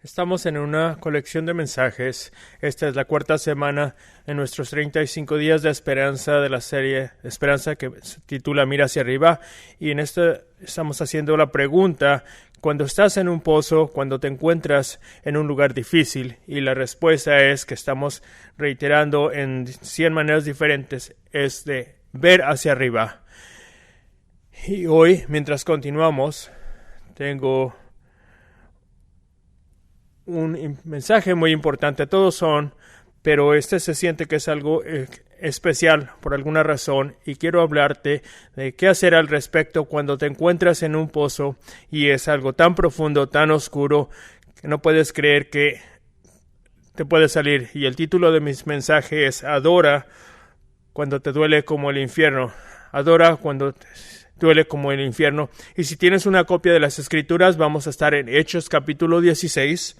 Estamos en una colección de mensajes. Esta es la cuarta semana en nuestros 35 días de esperanza de la serie Esperanza, que se titula Mira hacia arriba. Y en esta estamos haciendo la pregunta: cuando estás en un pozo, cuando te encuentras en un lugar difícil. Y la respuesta es que estamos reiterando en 100 maneras diferentes, es de ver hacia arriba. Y hoy, mientras continuamos, tengo un mensaje muy importante. Todos son, pero este se siente que es algo especial por alguna razón, y quiero hablarte de qué hacer al respecto cuando te encuentras en un pozo y es algo tan profundo, tan oscuro, que no puedes creer que te puedes salir. Y el título de mis mensajes es Adora cuando te duele como el infierno. Adora cuando te duele como el infierno. Y si tienes una copia de las Escrituras, vamos a estar en Hechos capítulo 16.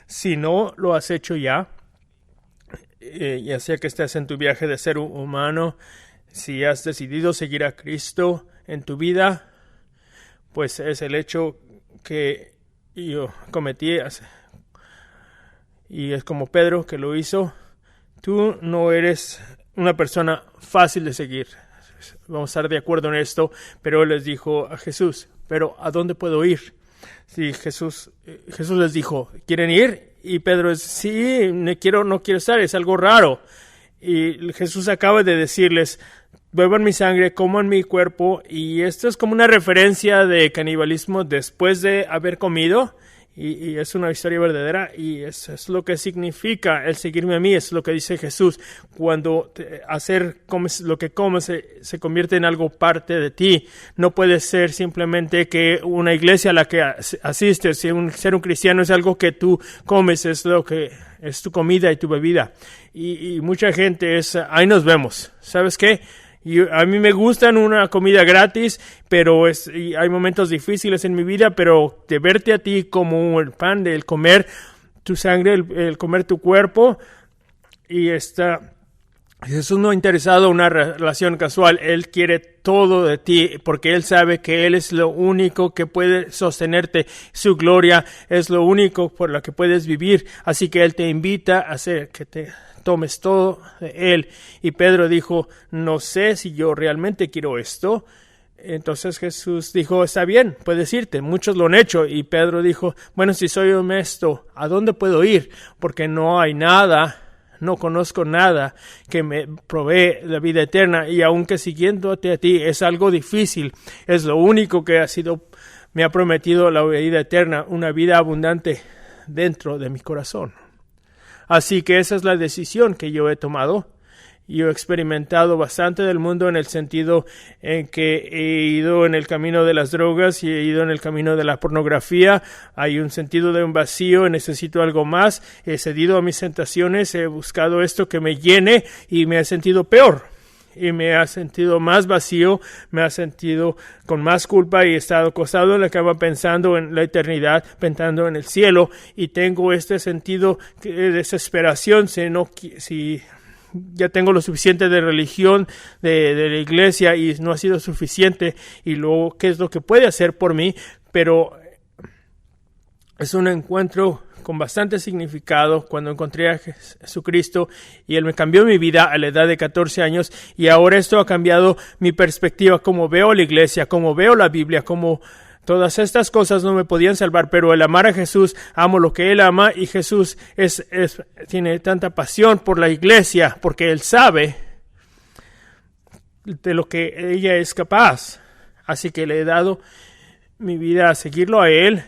Si no lo has hecho ya sea que estés en tu viaje de ser humano, si has decidido seguir a Cristo en tu vida, pues es el hecho que yo cometí, y es como Pedro que lo hizo. Tú no eres una persona fácil de seguir. Vamos a estar de acuerdo en esto, pero él les dijo a Jesús: ¿pero a dónde puedo ir? Sí, Jesús les dijo: ¿quieren ir? Y Pedro sí, no quiero estar, es algo raro. Y Jesús acaba de decirles: beban mi sangre, coman mi cuerpo. Y esto es como una referencia de canibalismo después de haber comido. Y es una historia verdadera, y es lo que significa el seguirme a mí. Es lo que dice Jesús: cuando comes lo que comes se convierte en algo parte de ti. No puede ser simplemente que una iglesia a la que asistes. Ser un cristiano es algo que tú comes, es lo que es tu comida y tu bebida. Y mucha gente ahí nos vemos. ¿Sabes qué? A mí me gustan una comida gratis, pero hay momentos difíciles en mi vida, pero de verte a ti como el pan, del comer tu sangre, el comer tu cuerpo, y Jesús no ha interesado en una relación casual. Él quiere todo de ti, porque Él sabe que Él es lo único que puede sostenerte. Su gloria es lo único por lo que puedes vivir. Así que Él te invita a hacer que te tomes todo de Él. Y Pedro dijo: no sé si yo realmente quiero esto. Entonces Jesús dijo: está bien, puedes irte. Muchos lo han hecho. Y Pedro dijo: bueno, si soy honesto, ¿a dónde puedo ir? Porque no hay nada, no conozco nada que me provee la vida eterna. Y aunque siguiéndote a ti es algo difícil, es lo único que me ha prometido la vida eterna, una vida abundante dentro de mi corazón. Así que esa es la decisión que yo he tomado. Yo he experimentado bastante del mundo, en el sentido en que he ido en el camino de las drogas y he ido en el camino de la pornografía. Hay un sentido de un vacío, necesito algo más. He cedido a mis tentaciones, he buscado esto que me llene, y me he sentido peor. Y me ha sentido más vacío, me ha sentido con más culpa, y he estado acostado en la cama pensando en la eternidad, pensando en el cielo, y tengo este sentido de desesperación si ya tengo lo suficiente de religión, de la iglesia, y no ha sido suficiente, y luego qué es lo que puede hacer por mí. Pero es un encuentro con bastante significado cuando encontré a Jesucristo, y Él me cambió mi vida a la edad de 14 años, y ahora esto ha cambiado mi perspectiva, como veo la iglesia, como veo la Biblia, como todas estas cosas no me podían salvar, pero el amar a Jesús, amo lo que Él ama, y Jesús tiene tanta pasión por la iglesia, porque Él sabe de lo que ella es capaz. Así que le he dado mi vida a seguirlo a Él.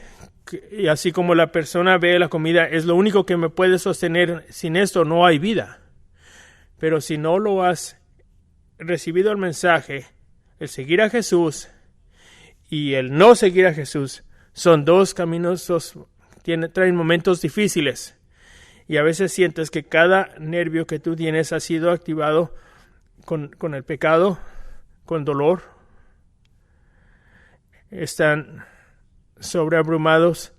Y así como la persona ve la comida, es lo único que me puede sostener. Sin esto no hay vida. Pero si no lo has recibido el mensaje, el seguir a Jesús y el no seguir a Jesús son dos caminos, traen momentos difíciles. Y a veces sientes que cada nervio que tú tienes ha sido activado con el pecado, con dolor. Están sobreabrumados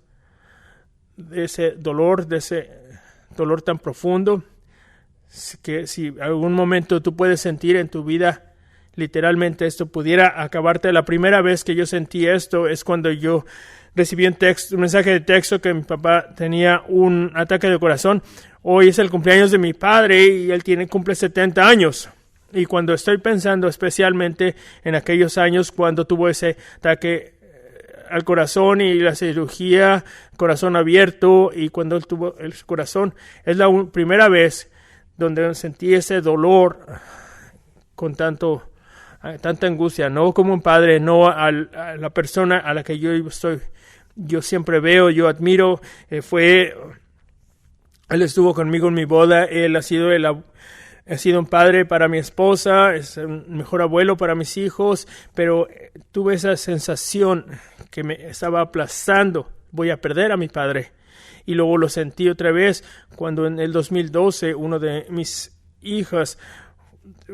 de ese dolor tan profundo, que si algún momento tú puedes sentir en tu vida literalmente esto pudiera acabarte. La primera vez que yo sentí esto es cuando yo recibí un mensaje de texto que mi papá tenía un ataque de corazón. Hoy es el cumpleaños de mi padre y él cumple 70 años. Y cuando estoy pensando especialmente en aquellos años cuando tuvo ese ataque al corazón y la cirugía, corazón abierto, y cuando él tuvo el corazón, es la primera vez donde sentí ese dolor con tanta angustia, no como un padre, no a la persona a la que yo siempre veo, yo admiro. Él estuvo conmigo en mi boda, él ha sido un padre para mi esposa, es un mejor abuelo para mis hijos, pero tuve esa sensación que me estaba aplastando, voy a perder a mi padre. Y luego lo sentí otra vez cuando en el 2012 uno de mis hijas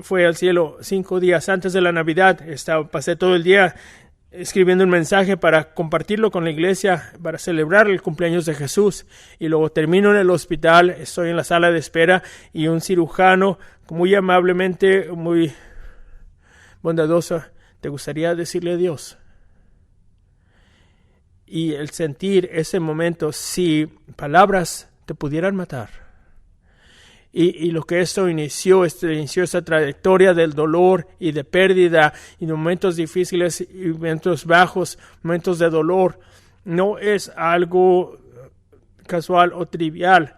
fue al cielo 5 días antes de la Navidad. Pasé todo el día escribiendo un mensaje para compartirlo con la iglesia, para celebrar el cumpleaños de Jesús. Y luego termino en el hospital, estoy en la sala de espera y un cirujano muy amablemente, muy bondadoso, ¿te gustaría decirle adiós? Y el sentir ese momento, si palabras te pudieran matar. Y lo que esto inició esa trayectoria del dolor y de pérdida y de momentos difíciles y momentos bajos, momentos de dolor, no es algo casual o trivial,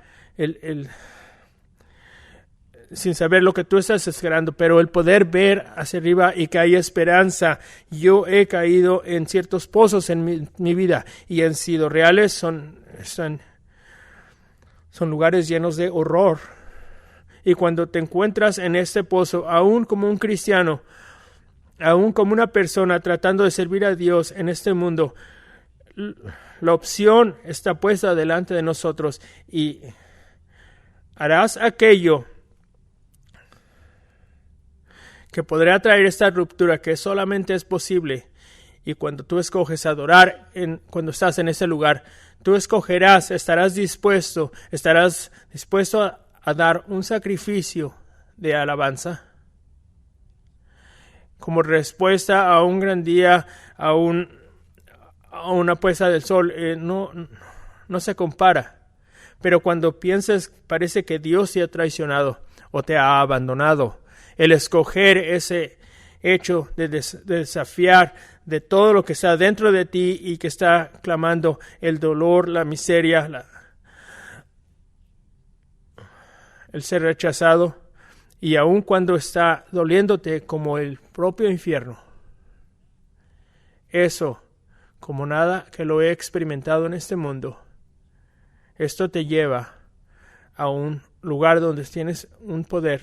sin saber lo que tú estás esperando, pero el poder ver hacia arriba y que hay esperanza. Yo he caído en ciertos pozos en mi vida y han sido reales, son lugares llenos de horror. Y cuando te encuentras en este pozo, aún como un cristiano, aún como una persona tratando de servir a Dios en este mundo, la opción está puesta delante de nosotros y harás aquello que podrá traer esta ruptura que solamente es posible. Y cuando tú escoges adorar, cuando estás en ese lugar, tú escogerás, estarás dispuesto a dar un sacrificio de alabanza como respuesta a un gran día, a una puesta del sol. No se compara. Pero cuando piensas, parece que Dios te ha traicionado o te ha abandonado. El escoger ese hecho de desafiar de todo lo que está dentro de ti y que está clamando el dolor, la miseria, el ser rechazado, y aun cuando está doliéndote como el propio infierno. Eso, como nada que lo he experimentado en este mundo, esto te lleva a un lugar donde tienes un poder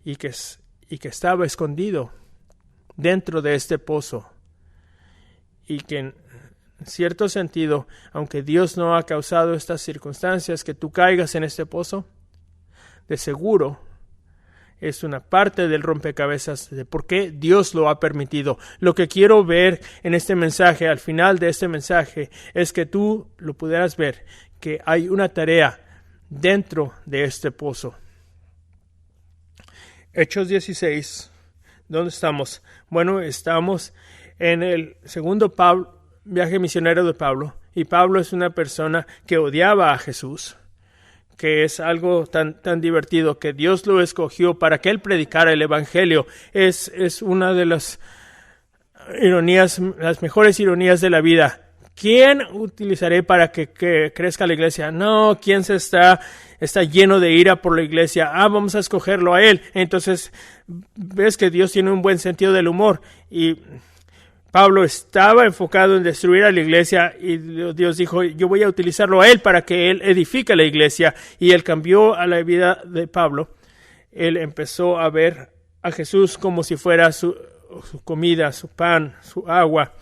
y que estaba escondido dentro de este pozo, y que en cierto sentido, aunque Dios no ha causado estas circunstancias que tú caigas en este pozo, de seguro es una parte del rompecabezas de por qué Dios lo ha permitido. Lo que quiero ver en este mensaje, al final de este mensaje, es que tú lo pudieras ver, que hay una tarea dentro de este pozo. Hechos 16, ¿dónde estamos? Bueno, estamos en el segundo viaje misionero de Pablo, y Pablo es una persona que odiaba a Jesús, que es algo tan divertido, que Dios lo escogió para que él predicara el evangelio. Es una de las ironías, las mejores ironías de la vida. ¿Quién utilizaré para que crezca la iglesia? No, ¿quién está lleno de ira por la iglesia? Vamos a escogerlo a él. Entonces, ves que Dios tiene un buen sentido del humor, y Pablo estaba enfocado en destruir a la iglesia, y Dios dijo, yo voy a utilizarlo a él para que él edifique la iglesia. Y él cambió a la vida de Pablo. Él empezó a ver a Jesús como si fuera su comida, su pan, su agua.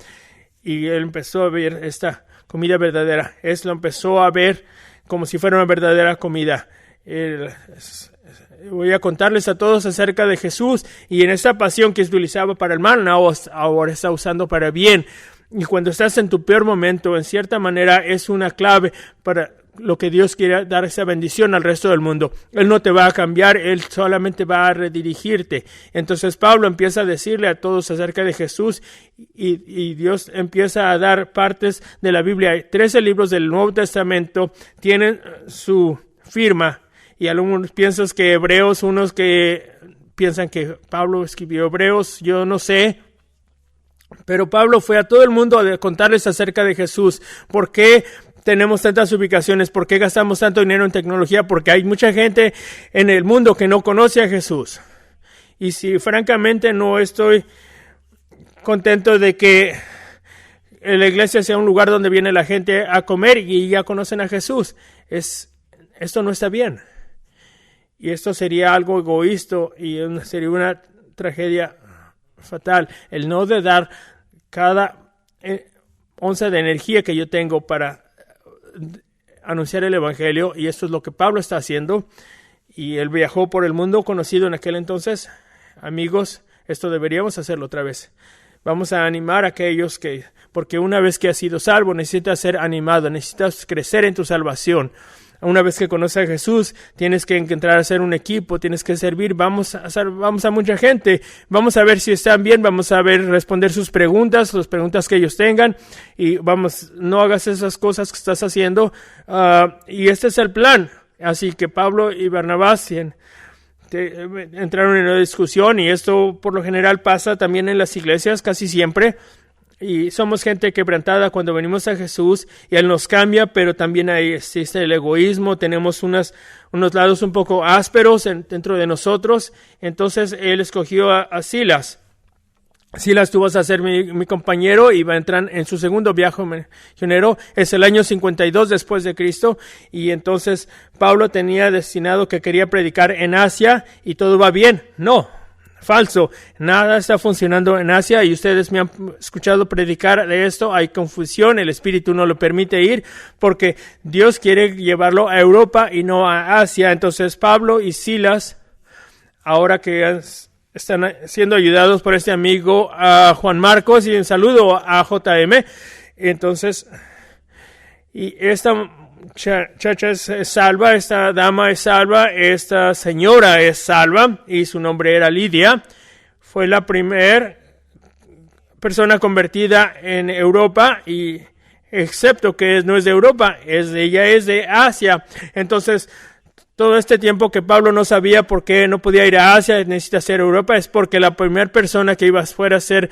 Y él empezó a ver esta comida verdadera. Él lo empezó a ver como si fuera una verdadera comida. Voy a contarles a todos acerca de Jesús, y en esa pasión que utilizaba para el mal, ahora está usando para bien. Y cuando estás en tu peor momento, en cierta manera es una clave para lo que Dios quiere dar esa bendición al resto del mundo. Él no te va a cambiar, Él solamente va a redirigirte. Entonces Pablo empieza a decirle a todos acerca de Jesús y Dios empieza a dar partes de la Biblia. 13 libros del Nuevo Testamento tienen su firma y algunos piensan que Hebreos, unos que piensan que Pablo escribió Hebreos, yo no sé. Pero Pablo fue a todo el mundo a contarles acerca de Jesús. ¿Por qué tenemos tantas ubicaciones? ¿Por qué gastamos tanto dinero en tecnología? Porque hay mucha gente en el mundo que no conoce a Jesús. Y si francamente no estoy contento de que la iglesia sea un lugar donde viene la gente a comer y ya conocen a Jesús, esto no está bien. Y esto sería algo egoísta y sería una tragedia fatal, el no de dar cada onza de energía que yo tengo para anunciar el evangelio, y esto es lo que Pablo está haciendo, y él viajó por el mundo conocido en aquel entonces. Amigos, esto deberíamos hacerlo otra vez. Vamos a animar a aquellos porque una vez que has sido salvo necesitas ser animado, necesitas crecer en tu salvación. Una vez que conoces a Jesús, tienes que entrar a ser un equipo, tienes que servir. Vamos a mucha gente, vamos a ver si están bien, vamos a ver responder sus preguntas, las preguntas que ellos tengan, y no hagas esas cosas que estás haciendo. Y este es el plan. Así que Pablo y Barnabás entraron en una discusión, y esto por lo general pasa también en las iglesias casi siempre. Y somos gente quebrantada cuando venimos a Jesús y Él nos cambia, pero también ahí existe el egoísmo, tenemos unos lados un poco ásperos dentro de nosotros. Entonces Él escogió a Silas. Silas, tú vas a ser mi compañero, y va a entrar en su segundo viaje misionero. Es el año 52 después de Cristo, y entonces Pablo tenía destinado que quería predicar en Asia, y todo va bien. No. Falso, nada está funcionando en Asia, y ustedes me han escuchado predicar de esto. Hay confusión, el Espíritu no lo permite ir porque Dios quiere llevarlo a Europa y no a Asia. Entonces Pablo y Silas, ahora que están siendo ayudados por este amigo Juan Marcos, y un saludo a JM, entonces, y esta muchacha es salva, esta dama es salva, esta señora es salva, y su nombre era Lidia. Fue la primera persona convertida en Europa, y excepto que no es de Europa, ella es de Asia. Entonces, todo este tiempo que Pablo no sabía por qué no podía ir a Asia, necesita ser Europa, es porque la primera persona que iba fuera a ser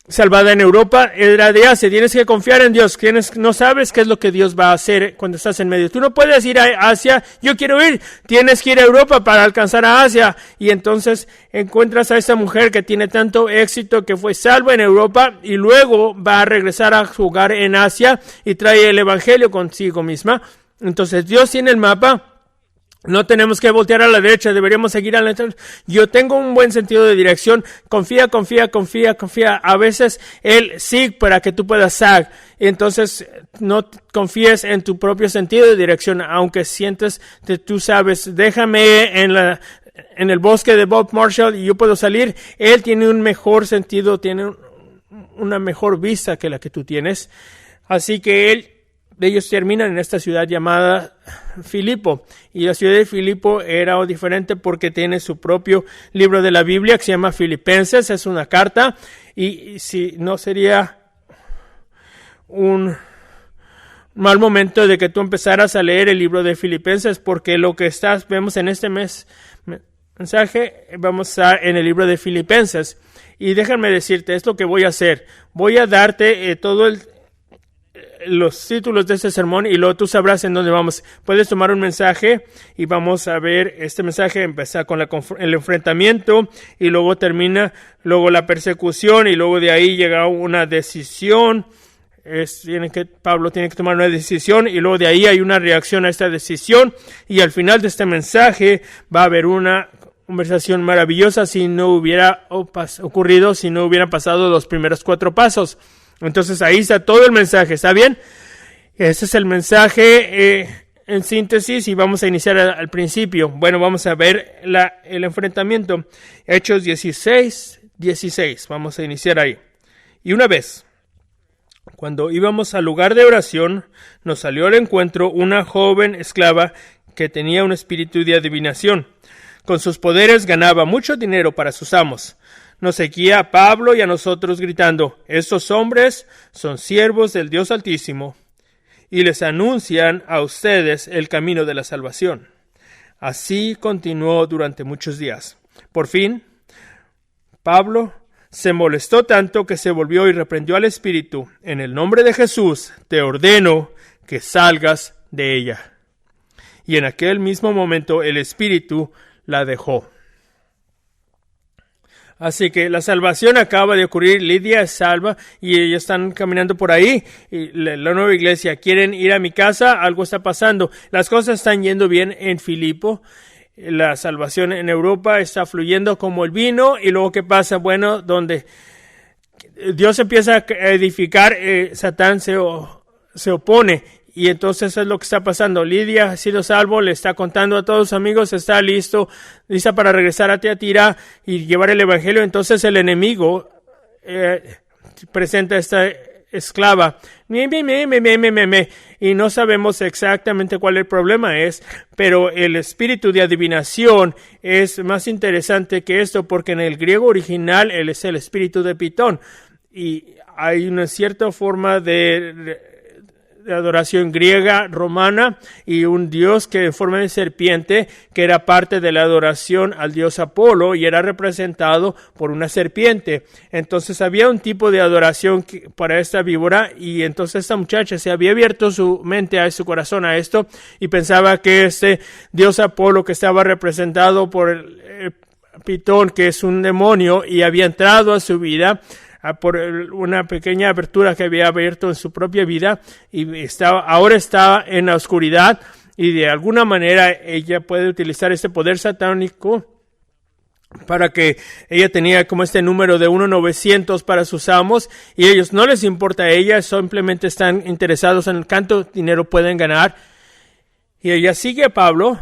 salvada en Europa era de Asia. Tienes que confiar en Dios. No sabes qué es lo que Dios va a hacer cuando estás en medio. Tú no puedes ir a Asia, yo quiero ir. Tienes que ir a Europa para alcanzar a Asia. Y entonces encuentras a esta mujer que tiene tanto éxito, que fue salva en Europa y luego va a regresar a su hogar en Asia y trae el evangelio consigo misma. Entonces Dios tiene el mapa. No tenemos que voltear a la derecha, deberíamos seguir a la derecha. Yo tengo un buen sentido de dirección. Confía. A veces Él sí para que tú puedas sag. Entonces no confíes en tu propio sentido de dirección, aunque sientes que tú sabes, déjame en el bosque de Bob Marshall y yo puedo salir. Él tiene un mejor sentido, tiene una mejor vista que la que tú tienes. Así que ellos terminan en esta ciudad llamada Filipo, y la ciudad de Filipo era diferente porque tiene su propio libro de la Biblia que se llama Filipenses. Es una carta, y si no sería un mal momento de que tú empezaras a leer el libro de Filipenses, porque lo que vemos en este mensaje vamos a en el libro de Filipenses. Y déjame decirte, es lo que voy a hacer. Voy a darte los títulos de este sermón, y luego tú sabrás en dónde vamos. Puedes tomar un mensaje y vamos a ver este mensaje. Empieza con el enfrentamiento, y luego termina la persecución, y luego de ahí llega una decisión. Pablo tiene que tomar una decisión, y luego de ahí hay una reacción a esta decisión, y al final de este mensaje va a haber una conversación maravillosa si no hubiera ocurrido, si no hubieran pasado los primeros 4 pasos. Entonces ahí está todo el mensaje, ¿está bien? Ese es el mensaje en síntesis, y vamos a iniciar al principio. Bueno, vamos a ver el enfrentamiento. Hechos 16, vamos a iniciar ahí. Y una vez, Cuando íbamos al lugar de oración, nos salió al encuentro una joven esclava que tenía un espíritu de adivinación. Con sus poderes ganaba mucho dinero para sus amos. Nos seguía a Pablo y a nosotros gritando: «Estos hombres son siervos del Dios Altísimo y les anuncian a ustedes el camino de la salvación». Así continuó durante muchos días. Por fin, Pablo se molestó tanto que se volvió y reprendió al espíritu: «En el nombre de Jesús te ordeno que salgas de ella». Y en aquel mismo momento el espíritu la dejó. Así que la salvación acaba de ocurrir. Lidia es salva y ellos están caminando por ahí. Y la nueva iglesia, quieren ir a mi casa, algo está pasando. Las cosas están yendo bien en Filipo. La salvación en Europa está fluyendo como el vino. Y luego, ¿qué pasa? Bueno, donde Dios empieza a edificar, Satán se opone. Y entonces es lo que está pasando. Lidia ha sido salvo, le está contando a todos sus amigos, está lista para regresar a Tiatira y llevar el evangelio. Entonces el enemigo presenta a esta esclava. Y no sabemos exactamente cuál el problema es, pero el espíritu de adivinación es más interesante que esto, porque en el griego original él es el espíritu de Pitón. Y hay una cierta forma de adoración griega, romana, y un dios que en forma de serpiente, que era parte de la adoración al dios Apolo y era representado por una serpiente. Entonces había un tipo de adoración para esta víbora, y entonces esta muchacha se había abierto su mente a su corazón a esto y pensaba que este dios Apolo, que estaba representado por el Pitón, que es un demonio, y había entrado a su vida por una pequeña abertura que había abierto en su propia vida, y ahora está en la oscuridad, y de alguna manera ella puede utilizar este poder satánico para que ella tenía como este número de 1-900 para sus amos, y ellos no les importa a ella, simplemente están interesados en cuánto dinero pueden ganar. Y ella sigue a Pablo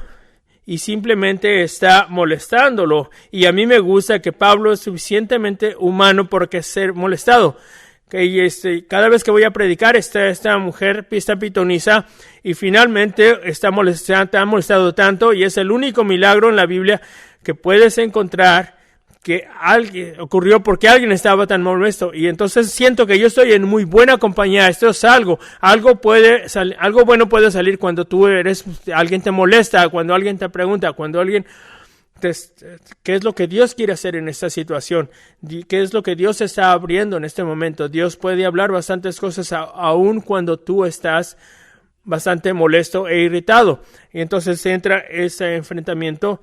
y simplemente está molestándolo. Y a mí me gusta que Pablo es suficientemente humano porque ser molestado. Cada vez que voy a predicar, esta mujer está pitoniza, y finalmente está molestado tanto, y es el único milagro en la Biblia que puedes encontrar que ocurrió porque alguien estaba tan molesto. Y entonces siento que yo estoy en muy buena compañía. Esto es algo bueno puede salir cuando alguien te molesta, cuando alguien te pregunta, cuando alguien ¿qué es lo que Dios quiere hacer en esta situación? ¿Qué es lo que Dios está abriendo en este momento? Dios puede hablar bastantes cosas aún cuando tú estás bastante molesto e irritado. Y entonces entra ese enfrentamiento.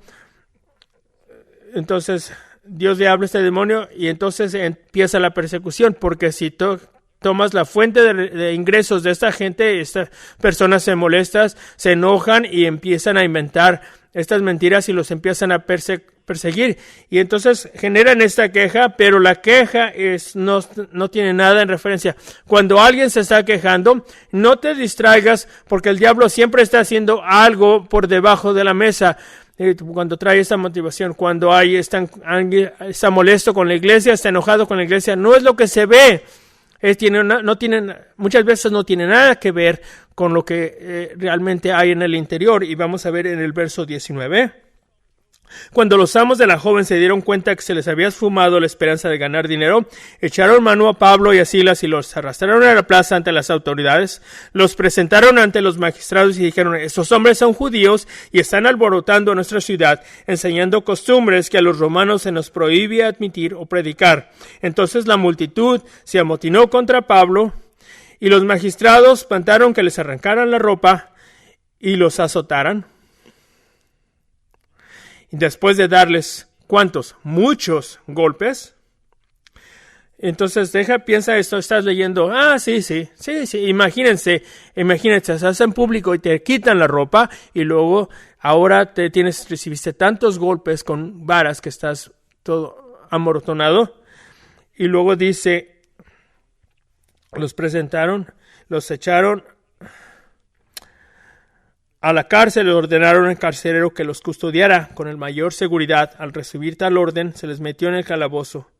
Entonces Dios le habla a este demonio y entonces empieza la persecución, porque si tomas la fuente de ingresos de esta gente, estas personas se molestan, se enojan y empiezan a inventar estas mentiras y los empiezan a perseguir. Y entonces generan esta queja, pero la queja no tiene nada en referencia. Cuando alguien se está quejando, no te distraigas, porque el diablo siempre está haciendo algo por debajo de la mesa. Cuando trae esta motivación, cuando alguien está molesto con la iglesia, está enojado con la iglesia, no es lo que se ve. Muchas veces no tiene nada que ver con lo que realmente hay en el interior. Y vamos a ver en el verso 19. Cuando los amos de la joven se dieron cuenta que se les había esfumado la esperanza de ganar dinero, echaron mano a Pablo y a Silas y los arrastraron a la plaza ante las autoridades, los presentaron ante los magistrados y dijeron: estos hombres son judíos y están alborotando nuestra ciudad, enseñando costumbres que a los romanos se nos prohíbe admitir o predicar. Entonces la multitud se amotinó contra Pablo y los magistrados mandaron que les arrancaran la ropa y los azotaran. Y después de darles, ¿cuántos? Muchos golpes. Entonces piensa esto, estás leyendo, sí, imagínense, estás en público y te quitan la ropa y luego ahora recibiste tantos golpes con varas que estás todo amortonado. Y luego dice, los presentaron, los echaron a la cárcel, le ordenaron al carcelero que los custodiara con el mayor seguridad. Al recibir tal orden, se les metió en el calabozo.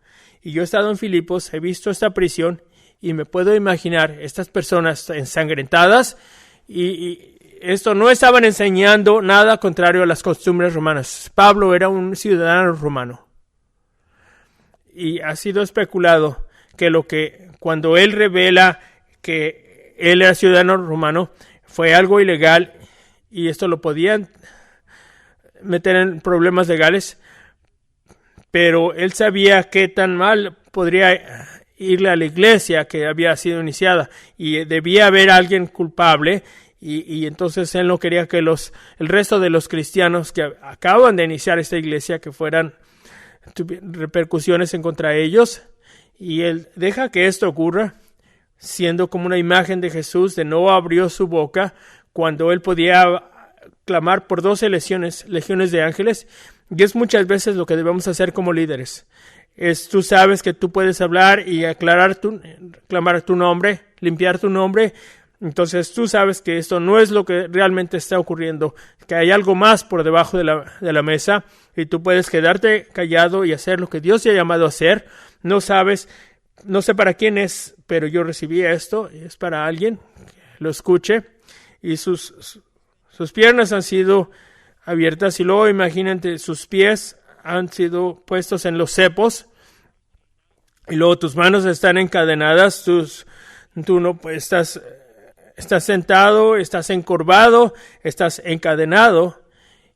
Y yo he estado en Filipos, he visto esta prisión, Y me puedo imaginar estas personas ensangrentadas y esto no estaban enseñando nada contrario a las costumbres romanas. Pablo era un ciudadano romano. Y ha sido especulado que cuando él revela que él era ciudadano romano, fue algo ilegal y esto lo podían meter en problemas legales, pero él sabía qué tan mal podría irle a la iglesia que había sido iniciada y debía haber alguien culpable y entonces él no quería que el resto de los cristianos que acaban de iniciar esta iglesia que fueran repercusiones en contra de ellos, y él deja que esto ocurra siendo como una imagen de Jesús, de no abrió su boca cuando él podía clamar por 12 legiones de ángeles. Y es muchas veces lo que debemos hacer como líderes. Tú sabes que tú puedes hablar y clamar tu nombre, limpiar tu nombre. Entonces tú sabes que esto no es lo que realmente está ocurriendo, que hay algo más por debajo de la mesa y tú puedes quedarte callado y hacer lo que Dios te ha llamado a hacer. No sé para quién es, pero yo recibí esto, es para alguien que lo escuche y sus piernas han sido abiertas y luego imagínate, sus pies han sido puestos en los cepos y luego tus manos están encadenadas, tú no pues, estás sentado, estás encorvado, estás encadenado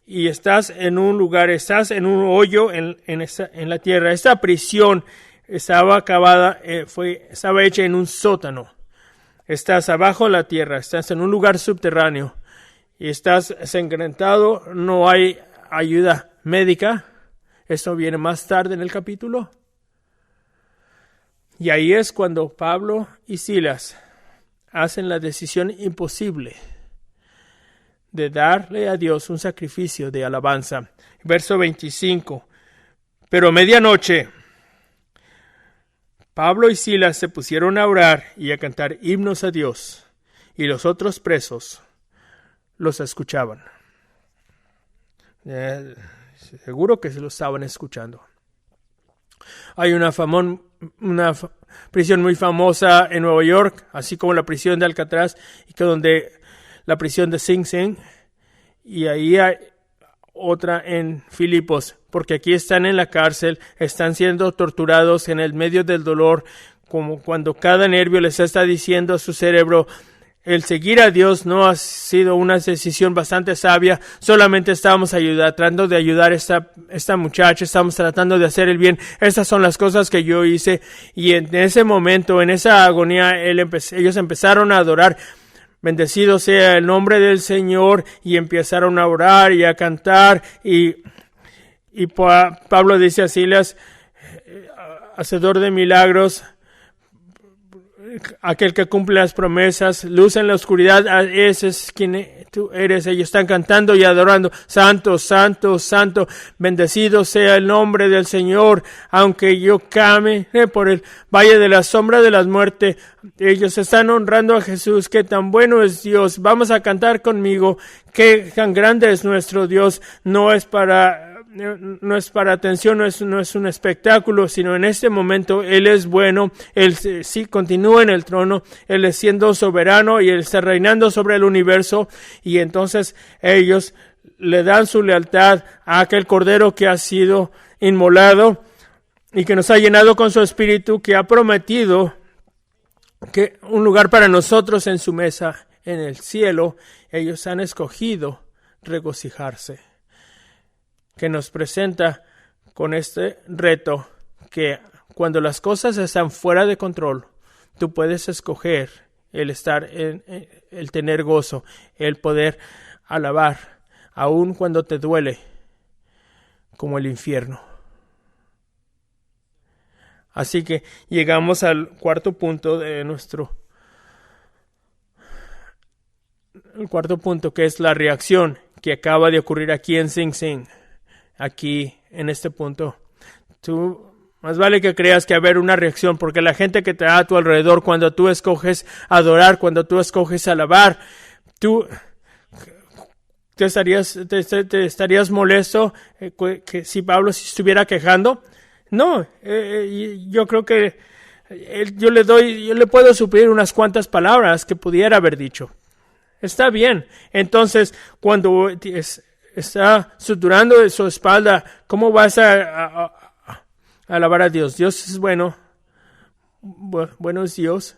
y estás en un lugar, estás en un hoyo en la tierra. Esta prisión estaba estaba hecha en un sótano. Estás abajo de la tierra, estás en un lugar subterráneo y estás ensangrentado, no hay ayuda médica. Esto viene más tarde en el capítulo. Y ahí es cuando Pablo y Silas hacen la decisión imposible de darle a Dios un sacrificio de alabanza. Verso 25. Pero a medianoche Pablo y Silas se pusieron a orar y a cantar himnos a Dios, y los otros presos los escuchaban. Seguro que se lo estaban escuchando. Hay una prisión muy famosa en Nueva York, así como la prisión de Alcatraz, y la prisión de Sing Sing, y ahí hay otra en Filipos, porque aquí están en la cárcel, están siendo torturados en el medio del dolor, como cuando cada nervio les está diciendo a su cerebro, el seguir a Dios no ha sido una decisión bastante sabia, solamente estábamos tratando de ayudar a esta muchacha, estamos tratando de hacer el bien, estas son las cosas que yo hice, y en ese momento, en esa agonía, ellos empezaron a adorar, bendecido sea el nombre del Señor, y empezaron a orar y a cantar, y Pablo dice a Silas, hacedor de milagros, aquel que cumple las promesas, luz en la oscuridad, ese es quien tú eres. Ellos están cantando y adorando, santo, santo, santo, bendecido sea el nombre del Señor, aunque yo camine por el valle de la sombra de la muerte. Ellos están honrando a Jesús, qué tan bueno es Dios. Vamos a cantar conmigo, qué tan grande es nuestro Dios. No es para atención, no es un espectáculo, sino en este momento Él es bueno, Él sí continúa en el trono, Él es siendo soberano y Él está reinando sobre el universo, y entonces ellos le dan su lealtad a aquel cordero que ha sido inmolado y que nos ha llenado con su espíritu, que ha prometido que un lugar para nosotros en su mesa en el cielo. Ellos han escogido regocijarse, que nos presenta con este reto que cuando las cosas están fuera de control, tú puedes escoger el tener gozo, el poder alabar, aun cuando te duele, como el infierno. Así que llegamos al cuarto punto el cuarto punto, que es la reacción que acaba de ocurrir aquí en Sing Sing. Aquí, en este punto, más vale que creas que haber una reacción, porque la gente que te da a tu alrededor, cuando tú escoges adorar, cuando tú escoges alabar, tú te estarías molesto que si Pablo se estuviera quejando. No, yo creo que yo le puedo suplir unas cuantas palabras que pudiera haber dicho. Está bien. Entonces, cuando está suturando su espalda, ¿cómo vas a alabar a Dios? Dios es bueno. Bueno es Dios.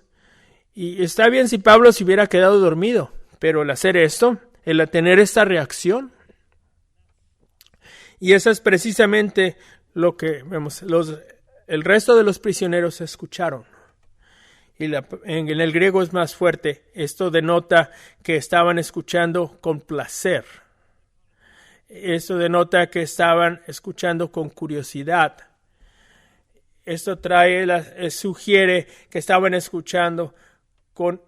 Y está bien si Pablo se hubiera quedado dormido, pero el hacer esto, el tener esta reacción, y eso es precisamente lo que vemos. El resto de los prisioneros escucharon. Y en el griego es más fuerte. Esto denota que estaban escuchando con placer. Esto denota que estaban escuchando con curiosidad. Esto sugiere que estaban escuchando con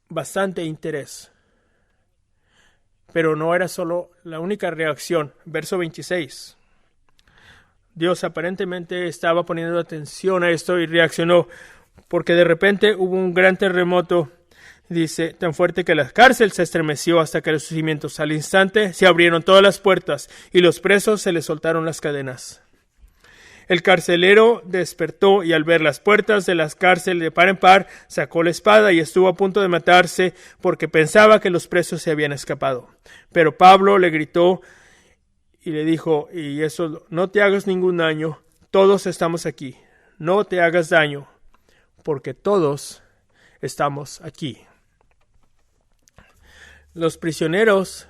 bastante interés. Pero no era solo la única reacción. Verso 26. Dios aparentemente estaba poniendo atención a esto y reaccionó, porque de repente hubo un gran terremoto, dice, tan fuerte que la cárcel se estremeció hasta que los cimientos. Al instante se abrieron todas las puertas y los presos se les soltaron las cadenas. El carcelero despertó y al ver las puertas de la cárcel de par en par, sacó la espada y estuvo a punto de matarse porque pensaba que los presos se habían escapado. Pero Pablo le gritó y le dijo, y eso, no te hagas ningún daño, todos estamos aquí, no te hagas daño, porque todos estamos aquí. Los prisioneros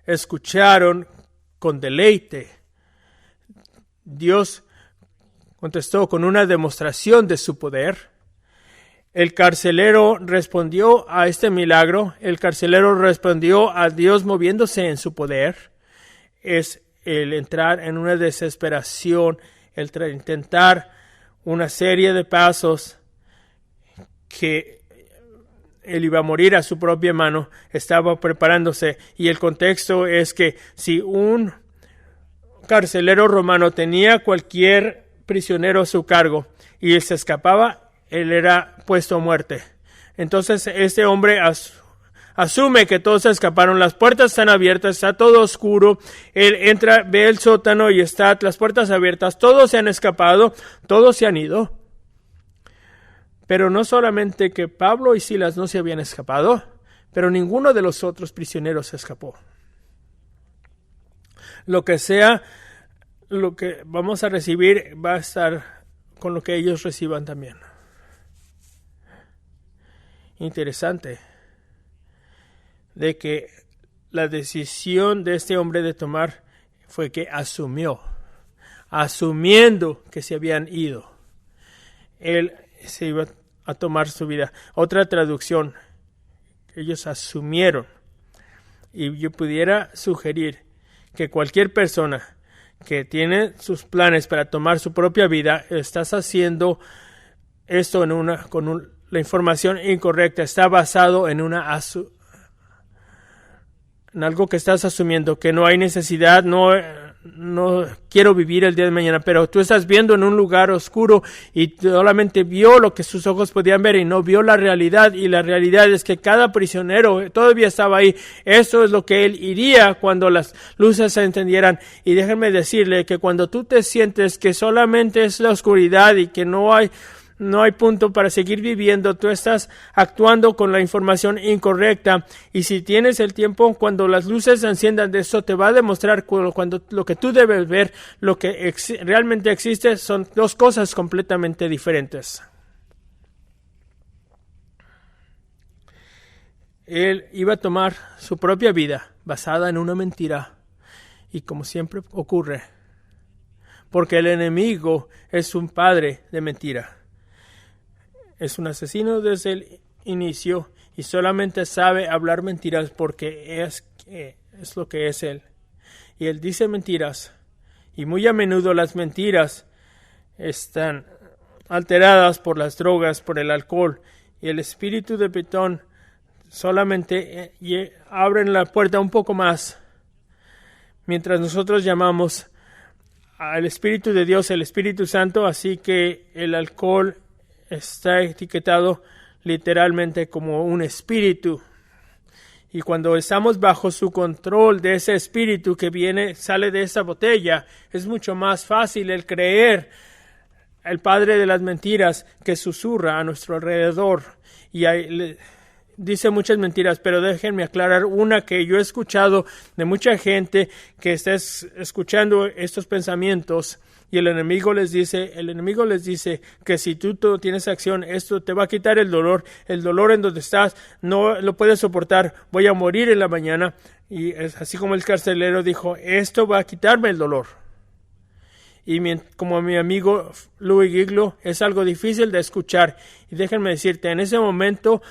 escucharon con deleite. Dios contestó con una demostración de su poder. El carcelero respondió a este milagro. El carcelero respondió a Dios moviéndose en su poder. Es el entrar en una desesperación, el intentar una serie de pasos que él iba a morir a su propia mano, estaba preparándose. Y el contexto es que si un carcelero romano tenía cualquier prisionero a su cargo y él se escapaba, él era puesto a muerte. Entonces este hombre asume que todos se escaparon, las puertas están abiertas, está todo oscuro, él entra, ve el sótano y está las puertas abiertas, todos se han escapado, todos se han ido. Pero no solamente que Pablo y Silas no se habían escapado, pero ninguno de los otros prisioneros se escapó. Lo que sea, lo que vamos a recibir va a estar con lo que ellos reciban también. Interesante de que la decisión de este hombre de tomar fue que asumiendo que se habían ido, él se iba a tomar su vida. Otra traducción, ellos asumieron. Y yo pudiera sugerir que cualquier persona que tiene sus planes para tomar su propia vida, estás haciendo esto la información incorrecta, está basado en algo que estás asumiendo, que no hay necesidad, no quiero vivir el día de mañana, pero tú estás viendo en un lugar oscuro y solamente vio lo que sus ojos podían ver y no vio la realidad, y la realidad es que cada prisionero todavía estaba ahí. Eso es lo que él iría cuando las luces se encendieran. Y déjenme decirle que cuando tú te sientes que solamente es la oscuridad y que no hay punto para seguir viviendo, tú estás actuando con la información incorrecta. Y si tienes el tiempo, cuando las luces se enciendan, de eso te va a demostrar cuando lo que tú debes ver, lo que realmente existe, son dos cosas completamente diferentes. Él iba a tomar su propia vida basada en una mentira, y como siempre ocurre, porque el enemigo es un padre de mentira. Es un asesino desde el inicio y solamente sabe hablar mentiras porque es lo que es él. Y él dice mentiras, y muy a menudo las mentiras están alteradas por las drogas, por el alcohol, y el espíritu de Pitón solamente abren la puerta un poco más, mientras nosotros llamamos al Espíritu de Dios el Espíritu Santo. Así que el alcohol está etiquetado literalmente como un espíritu. Y cuando estamos bajo su control de ese espíritu que sale de esa botella, es mucho más fácil el creer el padre de las mentiras que susurra a nuestro alrededor y dice muchas mentiras, pero déjenme aclarar una que yo he escuchado de mucha gente que está escuchando estos pensamientos. Y el enemigo les dice que si tú tienes acción, esto te va a quitar el dolor en donde estás, no lo puedes soportar, voy a morir en la mañana. Y es así como el carcelero dijo, esto va a quitarme el dolor. Y como mi amigo Louis Giglo, es algo difícil de escuchar. Y déjenme decirte, en ese momento,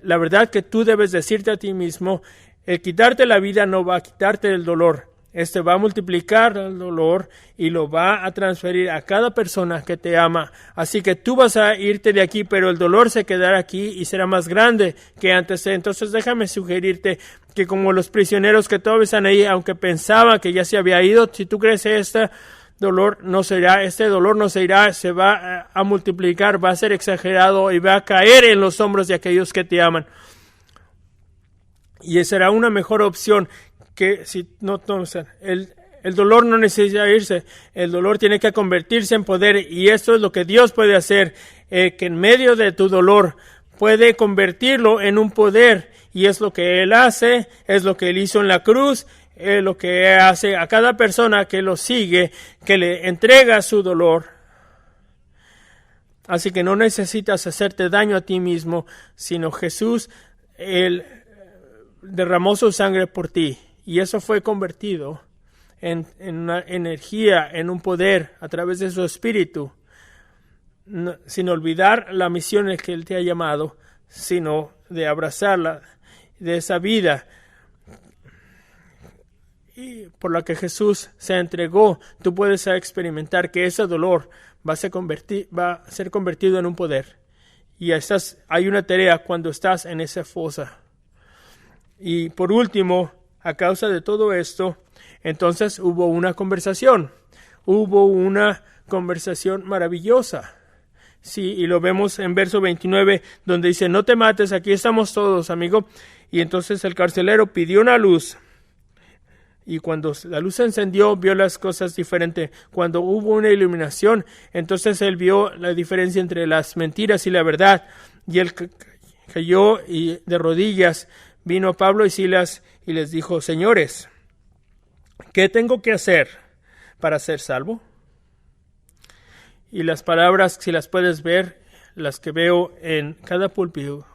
la verdad que tú debes decirte a ti mismo, el quitarte la vida no va a quitarte el dolor. Este va a multiplicar el dolor y lo va a transferir a cada persona que te ama. Así que tú vas a irte de aquí, pero el dolor se quedará aquí y será más grande que antes. Entonces déjame sugerirte que como los prisioneros que todavía están ahí, aunque pensaban que ya se había ido, si tú crees este dolor no se irá, se va a multiplicar, va a ser exagerado y va a caer en los hombros de aquellos que te aman. Y será una mejor opción que si no, el dolor no necesita irse, el dolor tiene que convertirse en poder, y esto es lo que Dios puede hacer, que en medio de tu dolor puede convertirlo en un poder, y es lo que Él hace, es lo que Él hizo en la cruz, es lo que hace a cada persona que lo sigue, que le entrega su dolor. Así que no necesitas hacerte daño a ti mismo, sino Jesús, Él derramó su sangre por ti. Y eso fue convertido en una energía, en un poder a través de su espíritu, sin olvidar la misión en que Él te ha llamado, sino de abrazarla, de esa vida y por la que Jesús se entregó. Tú puedes experimentar que ese dolor va a ser convertido en un poder. Y hay una tarea cuando estás en esa fosa. Y por último, a causa de todo esto, entonces hubo una conversación maravillosa. Sí, y lo vemos en verso 29, donde dice, no te mates, aquí estamos todos, amigo. Y entonces el carcelero pidió una luz. Y cuando la luz se encendió, vio las cosas diferentes. Cuando hubo una iluminación, entonces él vio la diferencia entre las mentiras y la verdad. Y él cayó y de rodillas vino a Pablo y Silas y les dijo, señores, ¿qué tengo que hacer para ser salvo? Y las palabras, si las puedes ver, las que veo en cada púlpito,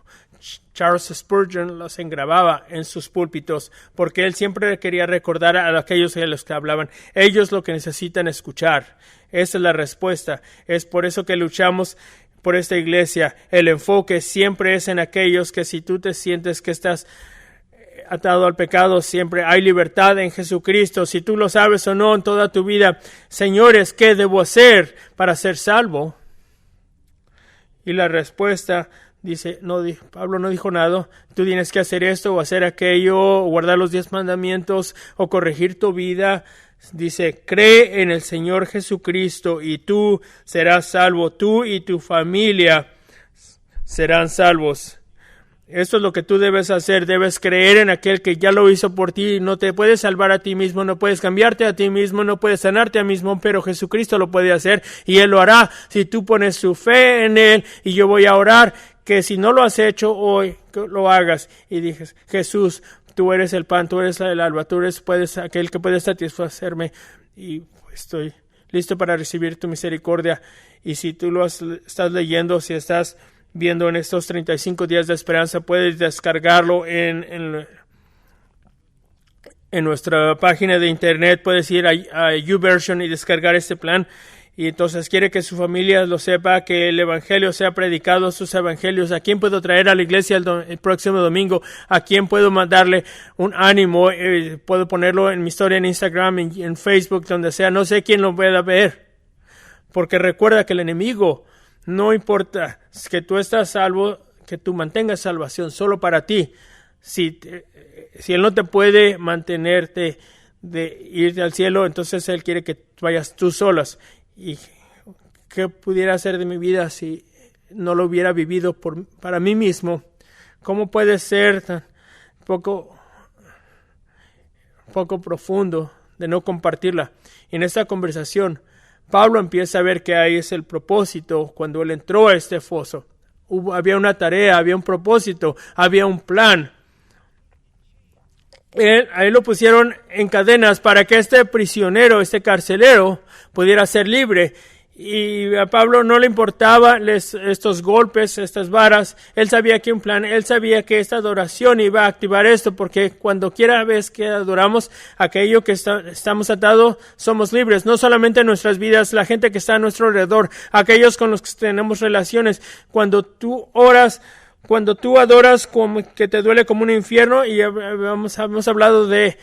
Charles Spurgeon las engrababa en sus púlpitos, porque él siempre quería recordar a aquellos a los que hablaban, ellos lo que necesitan escuchar. Esa es la respuesta. Es por eso que luchamos por esta iglesia. El enfoque siempre es en aquellos que si tú te sientes que estás atado al pecado, siempre hay libertad en Jesucristo. Si tú lo sabes o no en toda tu vida, señores, ¿qué debo hacer para ser salvo? Y la respuesta dice, Pablo no dijo nada, tú tienes que hacer esto o hacer aquello, o guardar los 10 mandamientos, o corregir tu vida. Dice, cree en el Señor Jesucristo y tú serás salvo, tú y tu familia serán salvos. Esto es lo que tú debes hacer, debes creer en aquel que ya lo hizo por ti. No te puedes salvar a ti mismo, no puedes cambiarte a ti mismo, no puedes sanarte a ti mismo, pero Jesucristo lo puede hacer y Él lo hará si tú pones tu fe en Él. Y yo voy a orar que si no lo has hecho hoy, que lo hagas y dices, Jesús, tú eres el pan, tú eres el alba, tú eres aquel que puede satisfacerme y estoy listo para recibir tu misericordia. Y si tú estás leyendo, si estás viendo en estos 35 días de esperanza, puedes descargarlo en nuestra página de internet. Puedes ir a YouVersion y descargar este plan. Y entonces quiere que su familia lo sepa, que el evangelio sea predicado, sus evangelios. ¿A quién puedo traer a la iglesia el próximo domingo? ¿A quién puedo mandarle un ánimo? Puedo ponerlo en mi historia en Instagram, en Facebook, donde sea. No sé quién lo pueda ver. Porque recuerda que el enemigo, no importa que tú estás salvo, que tú mantengas salvación solo para ti. Si él no te puede mantenerte de irte al cielo, entonces él quiere que vayas tú solas. ¿Y qué pudiera hacer de mi vida si no lo hubiera vivido para mí mismo? ¿Cómo puede ser tan poco profundo de no compartirla? En esta conversación, Pablo empieza a ver que ahí es el propósito cuando él entró a este foso. Había una tarea, había un propósito, había un plan. A él lo pusieron en cadenas para que este prisionero, este carcelero, pudiera ser libre. Y a Pablo no le importaba estos golpes, estas varas. Él sabía que un plan, él sabía que esta adoración iba a activar esto, porque cuando quiera vez que adoramos aquello que estamos atados, somos libres. No solamente en nuestras vidas, la gente que está a nuestro alrededor, aquellos con los que tenemos relaciones. Cuando tú adoras como que te duele como un infierno, y hemos hablado de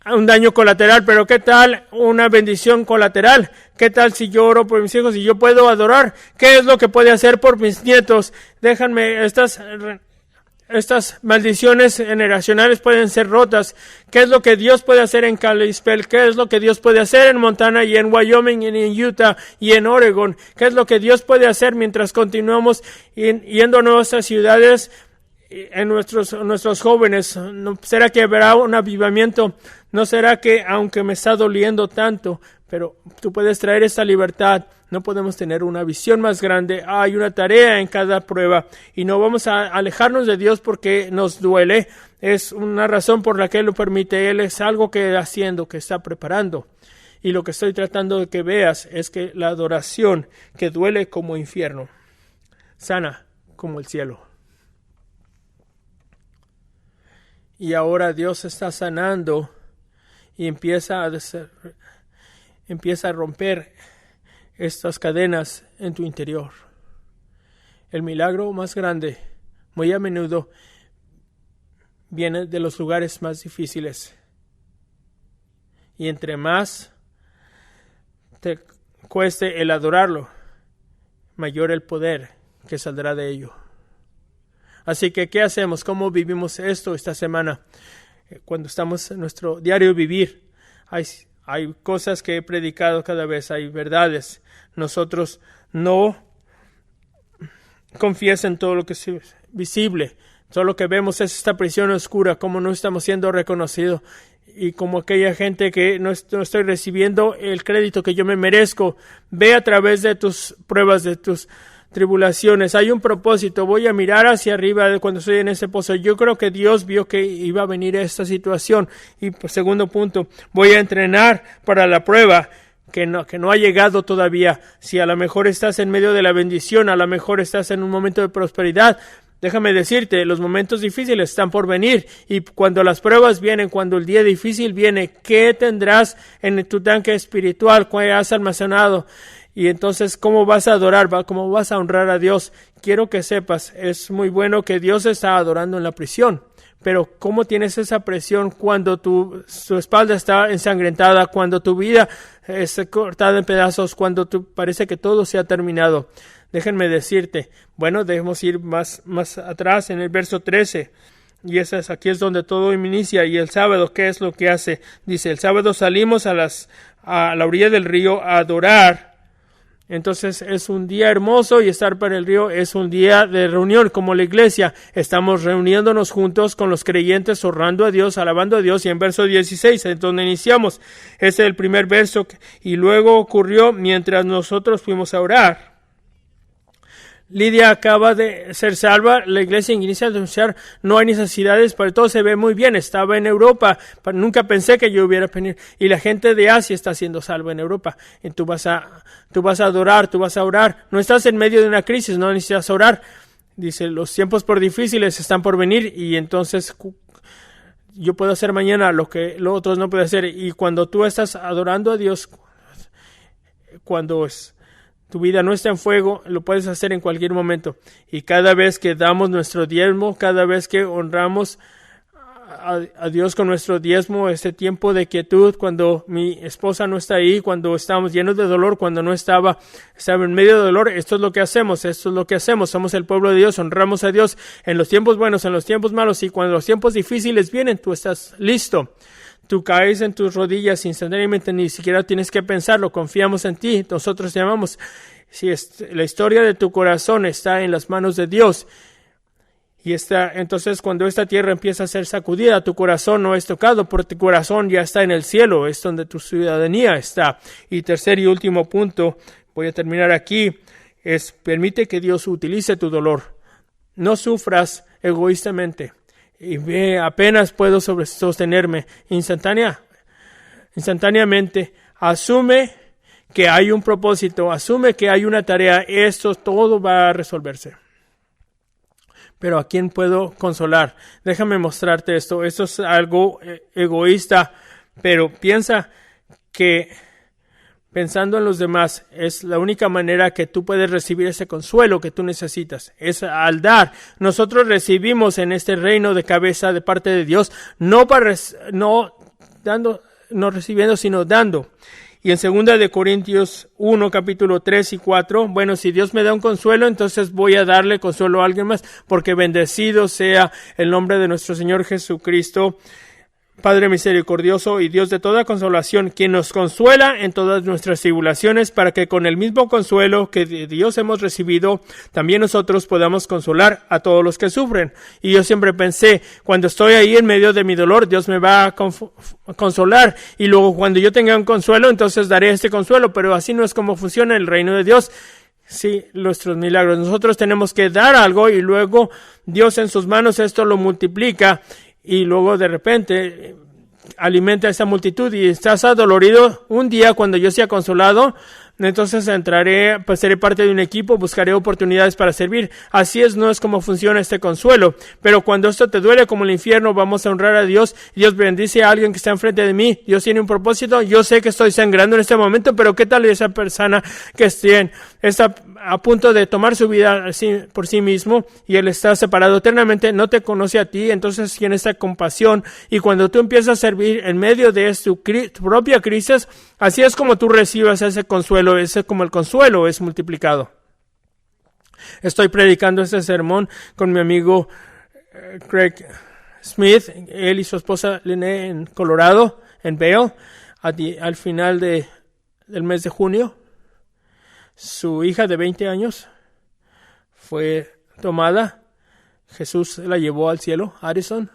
un daño colateral, pero ¿qué tal una bendición colateral? ¿Qué tal si yo oro por mis hijos y yo puedo adorar? ¿Qué es lo que puede hacer por mis nietos? Déjenme, estas maldiciones generacionales pueden ser rotas. ¿Qué es lo que Dios puede hacer en Kalispell? ¿Qué es lo que Dios puede hacer en Montana y en Wyoming y en Utah y en Oregon? ¿Qué es lo que Dios puede hacer mientras continuamos yendo a nuestras ciudades en nuestros jóvenes? ¿No será que habrá un avivamiento? ¿No será que, aunque me está doliendo tanto, pero tú puedes traer esta libertad? No podemos tener una visión más grande. Hay una tarea en cada prueba y no vamos a alejarnos de Dios porque nos duele. Es una razón por la que Él lo permite. Él es algo que está haciendo, que está preparando. Y lo que estoy tratando de que veas es que la adoración que duele como infierno, sana como el cielo. Y ahora Dios está sanando y empieza a romper estas cadenas en tu interior. El milagro más grande, muy a menudo, viene de los lugares más difíciles. Y entre más te cueste el adorarlo, mayor el poder que saldrá de ello. Así que, ¿qué hacemos? ¿Cómo vivimos esto esta semana? Cuando estamos en nuestro diario vivir, hay cosas que he predicado cada vez, hay verdades. Nosotros no confiesen todo lo que es visible. Todo lo que vemos es esta prisión oscura, como no estamos siendo reconocidos. Y como aquella gente que no estoy recibiendo el crédito que yo me merezco. Ve a través de tus pruebas, de tus tribulaciones. Hay un propósito. Voy a mirar hacia arriba cuando estoy en ese pozo. Yo creo que Dios vio que iba a venir esta situación. Y segundo punto, voy a entrenar para la prueba que no ha llegado todavía. Si a lo mejor estás en medio de la bendición, a lo mejor estás en un momento de prosperidad, déjame decirte, los momentos difíciles están por venir. Y cuando las pruebas vienen, cuando el día difícil viene, ¿qué tendrás en tu tanque espiritual? ¿Cuál has almacenado? Y entonces, ¿cómo vas a adorar? ¿Cómo vas a honrar a Dios? Quiero que sepas, es muy bueno que Dios está adorando en la prisión. Pero ¿cómo tienes esa presión cuando tu espalda está ensangrentada, cuando tu vida está cortada en pedazos, cuando parece que todo se ha terminado? Déjenme decirte, bueno, debemos ir más atrás en el verso 13. Y aquí es donde todo inicia. Y el sábado, ¿qué es lo que hace? Dice, el sábado salimos a la orilla del río a adorar. Entonces es un día hermoso y estar para el río es un día de reunión como la iglesia. Estamos reuniéndonos juntos con los creyentes, honrando a Dios, alabando a Dios. Y en verso 16 es donde iniciamos. Este es el primer verso. Y luego ocurrió mientras nosotros fuimos a orar. Lidia acaba de ser salva, la iglesia inicia a denunciar, no hay necesidades, pero todo se ve muy bien, estaba en Europa, nunca pensé que yo hubiera venido, y la gente de Asia está siendo salva en Europa, y tú vas a adorar, tú vas a orar, no estás en medio de una crisis, no necesitas orar, dice, los tiempos por difíciles están por venir, y entonces yo puedo hacer mañana lo que los otros no pueden hacer, y cuando tú estás adorando a Dios, cuando tu vida no está en fuego, lo puedes hacer en cualquier momento. Y cada vez que damos nuestro diezmo, cada vez que honramos a Dios con nuestro diezmo, este tiempo de quietud, cuando mi esposa no está ahí, cuando estamos llenos de dolor, cuando no estaba en medio de dolor, esto es lo que hacemos, somos el pueblo de Dios, honramos a Dios en los tiempos buenos, en los tiempos malos, y cuando los tiempos difíciles vienen, tú estás listo. Tú caes en tus rodillas instantáneamente, ni siquiera tienes que pensarlo, confiamos en ti, nosotros te amamos. Si la historia de tu corazón está en las manos de Dios, Entonces cuando esta tierra empieza a ser sacudida, tu corazón no es tocado, porque tu corazón ya está en el cielo, es donde tu ciudadanía está. Y tercer y último punto, voy a terminar aquí, es permite que Dios utilice tu dolor. No sufras egoístamente. Y ve, apenas puedo sostenerme instantáneamente. Asume que hay un propósito, asume que hay una tarea, esto todo va a resolverse. Pero ¿a quién puedo consolar? Déjame mostrarte esto. Esto es algo egoísta, pero piensa que pensando en los demás es la única manera que tú puedes recibir ese consuelo que tú necesitas. Es al dar. Nosotros recibimos en este reino de cabeza de parte de Dios, no recibiendo, sino dando. Y en 2 de Corintios 1, capítulo 3 y 4, bueno, si Dios me da un consuelo, entonces voy a darle consuelo a alguien más, porque bendecido sea el nombre de nuestro Señor Jesucristo, Padre misericordioso y Dios de toda consolación, quien nos consuela en todas nuestras tribulaciones, para que con el mismo consuelo que de Dios hemos recibido, también nosotros podamos consolar a todos los que sufren. Y yo siempre pensé, cuando estoy ahí en medio de mi dolor, Dios me va a consolar, y luego cuando yo tenga un consuelo, entonces daré este consuelo, pero así no es como funciona el reino de Dios. Sí, nuestros milagros. Nosotros tenemos que dar algo y luego Dios en sus manos esto lo multiplica. Y luego de repente alimenta a esa multitud y estás adolorido. Un día cuando yo sea consolado, entonces seré parte de un equipo, buscaré oportunidades para servir. Así no es como funciona este consuelo. Pero cuando esto te duele como el infierno, vamos a honrar a Dios. Dios bendice a alguien que está enfrente de mí. Dios tiene un propósito. Yo sé que estoy sangrando en este momento, pero ¿qué tal esa persona que está a punto de tomar su vida por sí mismo y él está separado eternamente, no te conoce a ti, entonces tiene esta compasión, y cuando tú empiezas a servir en medio de tu propia crisis, así es como tú recibes ese consuelo, es como el consuelo es multiplicado. Estoy predicando este sermón con mi amigo Craig Smith, él y su esposa Lene en Colorado, en Vail, al final del mes de junio. Su hija de 20 años fue tomada. Jesús la llevó al cielo, Addison,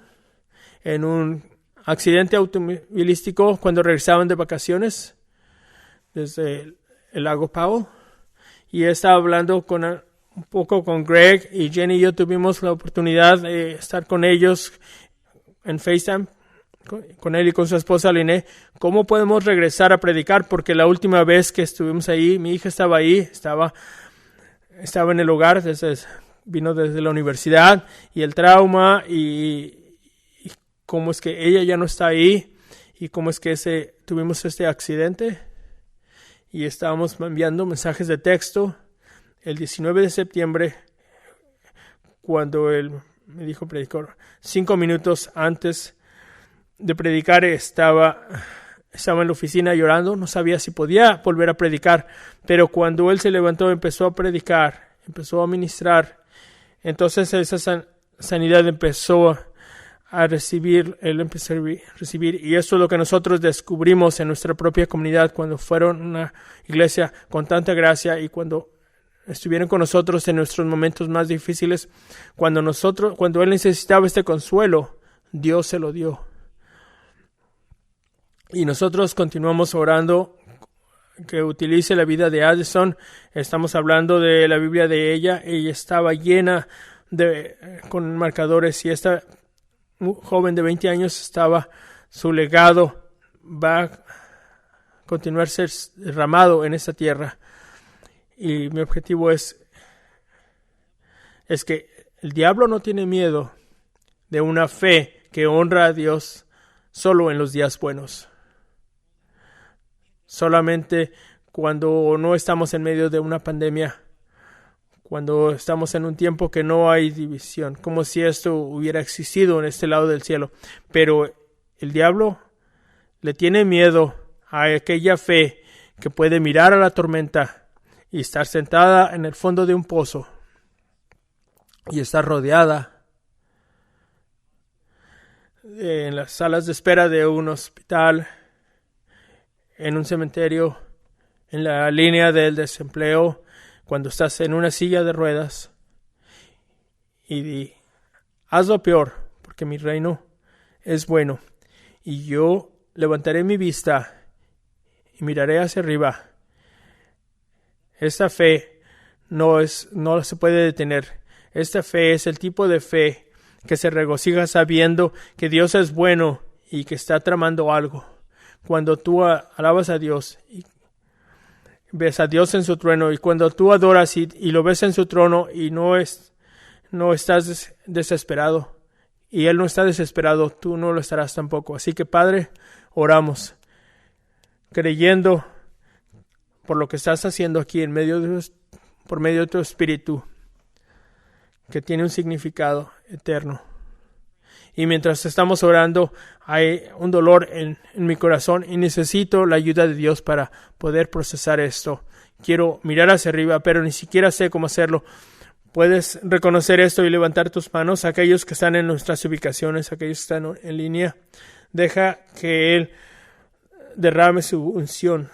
en un accidente automovilístico cuando regresaban de vacaciones desde el lago Powell. Y estaba hablando un poco con Greg, y Jenny y yo tuvimos la oportunidad de estar con ellos en FaceTime, con él y con su esposa Liné, cómo podemos regresar a predicar, porque la última vez que estuvimos ahí, mi hija estaba ahí, estaba en el hogar, vino desde la universidad, y el trauma, y cómo es que ella ya no está ahí, y cómo es que tuvimos este accidente, y estábamos enviando mensajes de texto el 19 de septiembre, cuando él me dijo, predicador, 5 minutos antes de predicar estaba en la oficina llorando, no sabía si podía volver a predicar, pero cuando él se levantó empezó a predicar, empezó a ministrar, entonces esa sanidad empezó a recibir, él empezó a recibir, y eso es lo que nosotros descubrimos en nuestra propia comunidad cuando fueron una iglesia con tanta gracia, y cuando estuvieron con nosotros en nuestros momentos más difíciles, cuando él necesitaba este consuelo, Dios se lo dio. Y nosotros continuamos orando que utilice la vida de Addison. Estamos hablando de la Biblia de ella. Ella estaba llena con marcadores, y esta joven de 20 años su legado va a continuar ser derramado en esta tierra. Y mi objetivo es que el diablo no tiene miedo de una fe que honra a Dios solo en los días buenos. Solamente cuando no estamos en medio de una pandemia, cuando estamos en un tiempo que no hay división, como si esto hubiera existido en este lado del cielo. Pero el diablo le tiene miedo a aquella fe que puede mirar a la tormenta y estar sentada en el fondo de un pozo y estar rodeada en las salas de espera de un hospital, en un cementerio, en la línea del desempleo, cuando estás en una silla de ruedas, y haz lo peor, porque mi reino es bueno. Y yo levantaré mi vista y miraré hacia arriba. Esta fe no se puede detener. Esta fe es el tipo de fe que se regocija sabiendo que Dios es bueno y que está tramando algo. Cuando tú alabas a Dios y ves a Dios en su trono, y cuando tú adoras y lo ves en su trono y no estás desesperado, y Él no está desesperado, tú no lo estarás tampoco. Así que, Padre, oramos, creyendo por lo que estás haciendo aquí por medio de tu Espíritu, que tiene un significado eterno. Y mientras estamos orando, hay un dolor en mi corazón y necesito la ayuda de Dios para poder procesar esto. Quiero mirar hacia arriba, pero ni siquiera sé cómo hacerlo. Puedes reconocer esto y levantar tus manos. Aquellos que están en nuestras ubicaciones, aquellos que están en línea, deja que Él derrame su unción.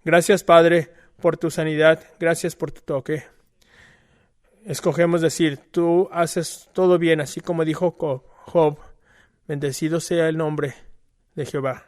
Gracias, Padre, por tu sanidad. Gracias por tu toque. Escogemos decir, tú haces todo bien, así como dijo Job. Bendecido sea el nombre de Jehová.